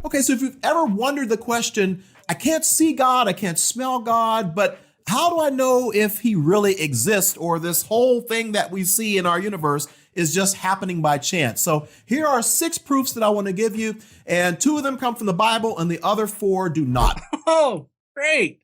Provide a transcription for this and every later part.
Okay, so if you've ever wondered the question, I can't see God, I can't smell God, but how do I know if he really exists or this whole thing that we see in our universe is just happening by chance? So here are 6 proofs that I want to give you, and 2 of them come from the Bible and the other 4 do not. Oh, great.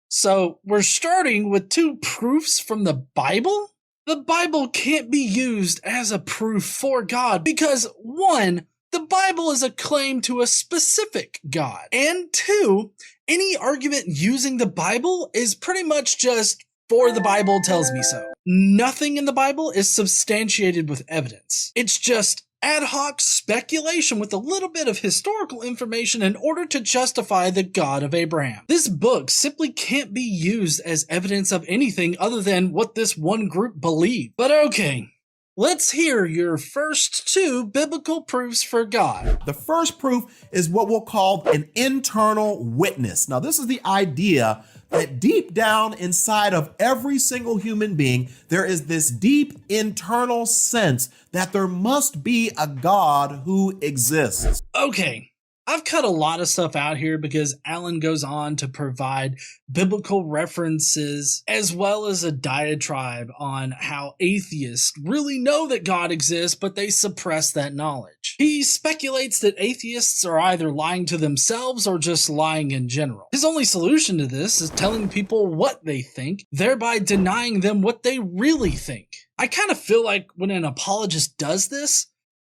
So we're starting with 2 proofs from the Bible? The Bible can't be used as a proof for God because 1, the Bible is a claim to a specific God, and 2, any argument using the Bible is pretty much just for the Bible tells me so. Nothing in the Bible is substantiated with evidence. It's just ad hoc speculation with a little bit of historical information in order to justify the God of Abraham. This book simply can't be used as evidence of anything other than what this one group believed. But okay, let's hear your first 2 biblical proofs for God. The first proof is what we'll call an internal witness. Now, this is the idea that deep down inside of every single human being, there is this deep internal sense that there must be a God who exists. Okay, I've cut a lot of stuff out here because Allen goes on to provide biblical references as well as a diatribe on how atheists really know that God exists, but they suppress that knowledge. He speculates that atheists are either lying to themselves or just lying in general. His only solution to this is telling people what they think, thereby denying them what they really think. I kind of feel like when an apologist does this,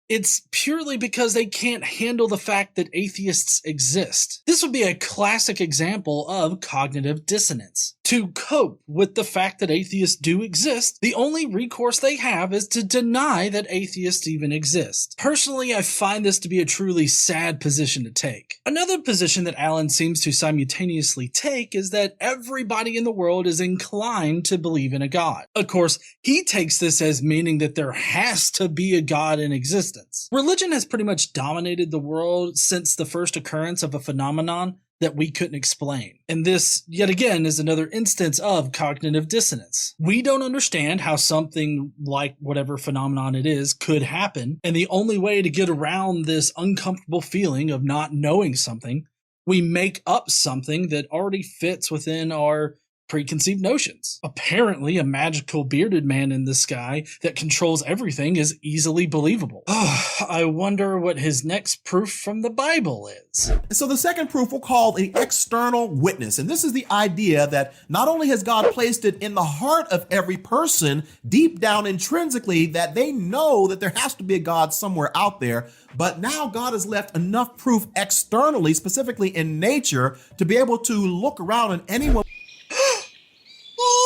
it's purely because they can't handle the fact that atheists exist. This would be a classic example of cognitive dissonance. To cope with the fact that atheists do exist, the only recourse they have is to deny that atheists even exist. Personally, I find this to be a truly sad position to take. Another position that Allen seems to simultaneously take is that everybody in the world is inclined to believe in a God. Of course, he takes this as meaning that there has to be a God in existence. Religion has pretty much dominated the world since the first occurrence of a phenomenon that we couldn't explain. And this, yet again, is another instance of cognitive dissonance. We don't understand how something like whatever phenomenon it is could happen, and the only way to get around this uncomfortable feeling of not knowing something, we make up something that already fits within our preconceived notions. Apparently, a magical bearded man in the sky that controls everything is easily believable. I wonder what his next proof from the Bible is. So the second proof we'll call the external witness. And this is the idea that not only has God placed it in the heart of every person, deep down intrinsically, that they know that there has to be a God somewhere out there, but now God has left enough proof externally, specifically in nature, to be able to look around and anyone.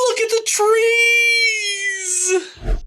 Look at the trees!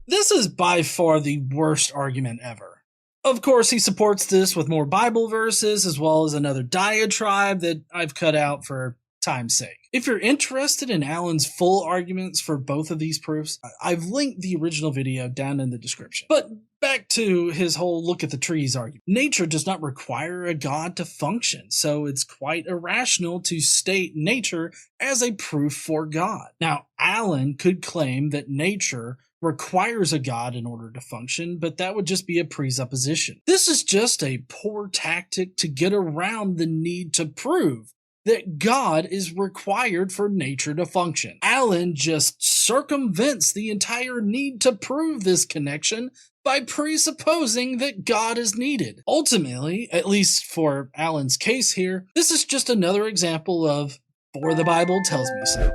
This is by far the worst argument ever. Of course, he supports this with more Bible verses as well as another diatribe that I've cut out for time's sake. If you're interested in Allen's full arguments for both of these proofs, I've linked the original video down in the description. But back to his whole look at the trees argument. Nature does not require a God to function, so it's quite irrational to state nature as a proof for God. Now, Allen could claim that nature requires a God in order to function, but that would just be a presupposition. This is just a poor tactic to get around the need to prove that God is required for nature to function. Allen just circumvents the entire need to prove this connection by presupposing that God is needed. Ultimately, at least for Allen's case here, this is just another example of "for the Bible tells me so."